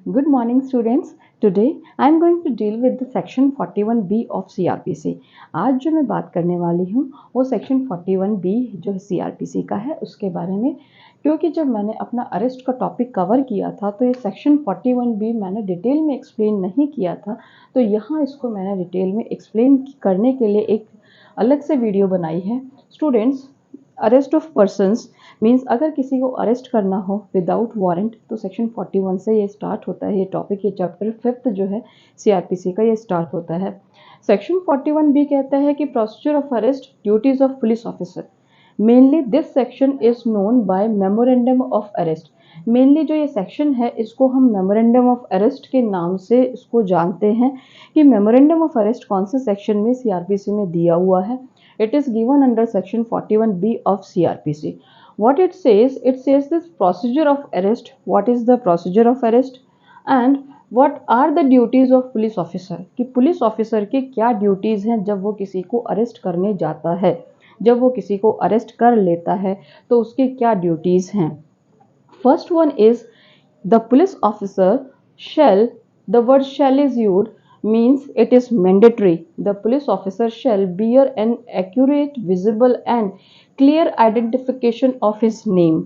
Good morning, students. Today I am going to deal with the section 41B of CRPC. आज जो मैं बात करने वाली हूँ वो सेक्शन 41B जो CRPC का है उसके बारे में, क्योंकि जब मैंने अपना अरेस्ट का टॉपिक कवर किया था तो ये सेक्शन 41B मैंने डिटेल में एक्सप्लेन नहीं किया था, तो यहाँ इसको मैंने डिटेल में एक्सप्लेन करने के लिए एक अलग से वीडियो बनाई है। Students, arrest of persons means अगर किसी को अरेस्ट करना हो विदाउट वारंट तो सेक्शन 41 से ये स्टार्ट होता है। ये टॉपिक, ये चैप्टर 5 जो है सीआरपीसी का, ये स्टार्ट होता है। सेक्शन 41 कहता है कि procedure of arrest, duties of police officer. Mainly this section is known by memorandum of arrest. Mainly जो ये सेक्शन है इसको हम मेमोरेंडम ऑफ अरेस्ट के नाम से इसको जानते हैं कि मेमोरेंडम ऑफ अरेस्ट कौन से सेक्शन में सीआरपीसी में दिया हुआ है। It is given under section 41B of CRPC. What it says this procedure of arrest. What is the procedure of arrest and what are the duties of police officer? कि police officer के क्या duties हैं जब वो किसी को arrest करने जाता है, जब वो किसी को अरेस्ट कर लेता है तो उसकी क्या ड्यूटीज़ हैं। First one is the police officer shall, the word shall is used means it is mandatory. The police officer shall bear an accurate, visible and clear identification of his name.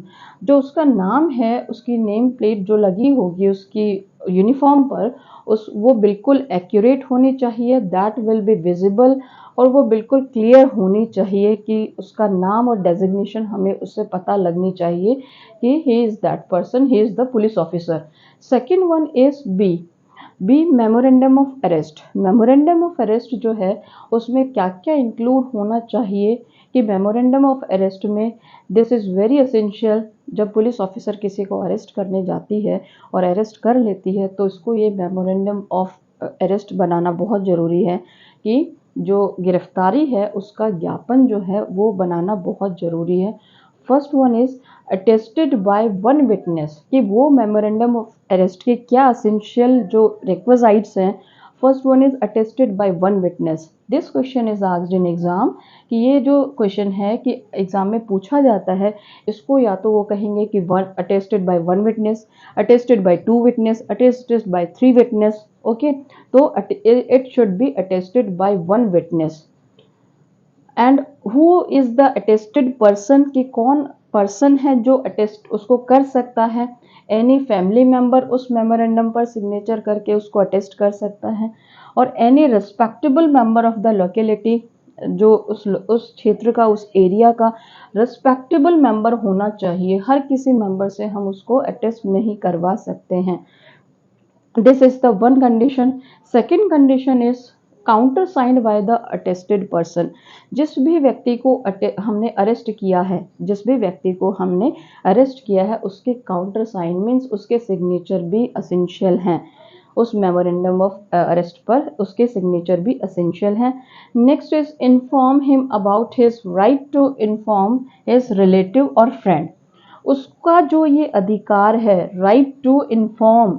जो उसका नाम है, उसकी name plate जो लगी होगी उसकी uniform पर, वो बिल्कुल एक्यूरेट होनी चाहिए, दैट विल बी विजिबल, और वो बिल्कुल क्लियर होनी चाहिए कि उसका नाम और डेजिग्नेशन हमें उससे पता लगनी चाहिए कि he is that person, he is the police officer. Second one is B memorandum of arrest. Memorandum of arrest जो है उसमें क्या क्या इंक्लूड होना चाहिए कि मेमोरेंडम ऑफ अरेस्ट में दिस इज़ वेरी एसेंशियल। जब पुलिस ऑफिसर किसी को अरेस्ट करने जाती है और अरेस्ट कर लेती है तो इसको ये मेमोरेंडम ऑफ अरेस्ट बनाना बहुत ज़रूरी है कि जो गिरफ्तारी है उसका ज्ञापन जो है वो बनाना बहुत ज़रूरी है। First one is attested by one witness, कि वो मेमोरेंडम ऑफ अरेस्ट के क्या असेंशियल जो रिक्विजिट्स हैं। First one is attested by one witness. This question is asked in exam, कि ये जो क्वेश्चन है कि एग्जाम में पूछा जाता है, इसको या तो वो कहेंगे कि one attested by one witness, attested by two witness, attested by three witness. Okay, तो it should be attested by one witness. And who is the attested person, कि कौन पर्सन है जो अटेस्ट उसको कर सकता है। एनी फैमिली मेंबर उस मेमोरेंडम पर सिग्नेचर करके उसको अटेस्ट कर सकता है, और any respectable member of the locality, जो उस क्षेत्र का, उस एरिया का रिस्पेक्टेबल मेंबर होना चाहिए। हर किसी मेंबर से हम उसको अटेस्ट नहीं करवा सकते हैं। This is the one condition. Second condition is counter signed by the attested person. जिस भी व्यक्ति को हमने अरेस्ट किया है, जिस भी व्यक्ति को हमने अरेस्ट किया है उसके काउंटर साइन मीन्स उसके सिग्नेचर भी असेंशियल हैं। उस मेमोरेंडम ऑफ अरेस्ट पर उसके सिग्नेचर भी असेंशियल हैं। Next is inform him about his right to inform his relative और फ्रेंड। उसका जो ये अधिकार है, right to inform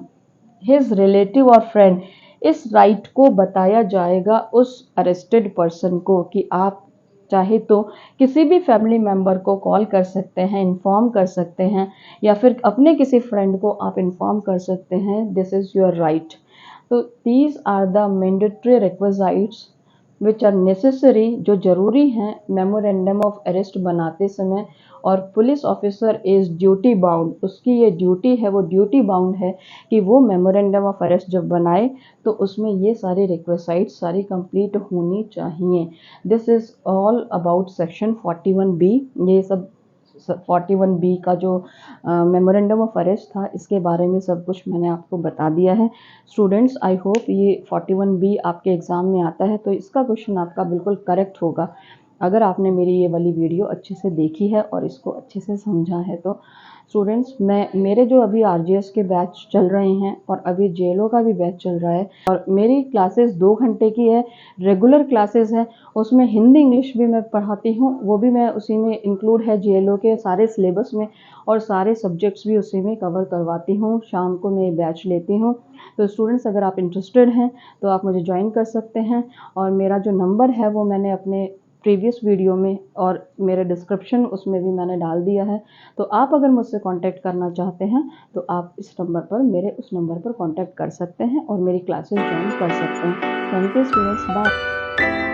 his relative और फ्रेंड, इस राइट को बताया जाएगा उस अरेस्टेड पर्सन को कि आप चाहे तो किसी भी फैमिली मेंबर को कॉल कर सकते हैं, इन्फॉर्म कर सकते हैं, या फिर अपने किसी फ्रेंड को आप इन्फॉर्म कर सकते हैं। This is your right. तो these are the mandatory requisites which are necessary, जो ज़रूरी हैं मेमोरेंडम ऑफ अरेस्ट बनाते समय। और police officer is duty bound, उसकी ये ड्यूटी है, वो ड्यूटी बाउंड है कि वो मेमोरेंडम ऑफ अरेस्ट जब बनाए तो उसमें ये सारे रिक्वेसाइट्स सारी कंप्लीट होनी चाहिए। This is all about section 41B। ये सब 41B का जो मेमोरेंडम ऑफ अरेस्ट था इसके बारे में सब कुछ मैंने आपको बता दिया है। स्टूडेंट्स, आई होप ये 41B आपके एग्ज़ाम में आता है तो इसका क्वेश्चन आपका बिल्कुल करेक्ट होगा अगर आपने मेरी ये वाली वीडियो अच्छे से देखी है और इसको अच्छे से समझा है। तो स्टूडेंट्स, मेरे जो अभी आरजीएस के बैच चल रहे हैं और अभी जेएलओ का भी बैच चल रहा है, और मेरी क्लासेस 2 घंटे की है, रेगुलर क्लासेस है, उसमें हिंदी इंग्लिश भी मैं पढ़ाती हूँ, वो भी मैं उसी में इंक्लूड है जेएलओ के सारे सिलेबस में, और सारे सब्जेक्ट्स भी उसी में कवर करवाती हूँ। शाम को मैं बैच लेती हूँ। तो स्टूडेंट्स, अगर आप इंटरेस्टेड हैं तो आप मुझे ज्वाइन कर सकते हैं, और मेरा जो नंबर है वो मैंने अपने प्रीवियस वीडियो में और मेरे डिस्क्रिप्शन उसमें भी मैंने डाल दिया है। तो आप अगर मुझसे कांटेक्ट करना चाहते हैं तो आप इस नंबर पर, मेरे उस नंबर पर कांटेक्ट कर सकते हैं और मेरी क्लासेस ज्वाइन कर सकते हैं। Thank you students, bye.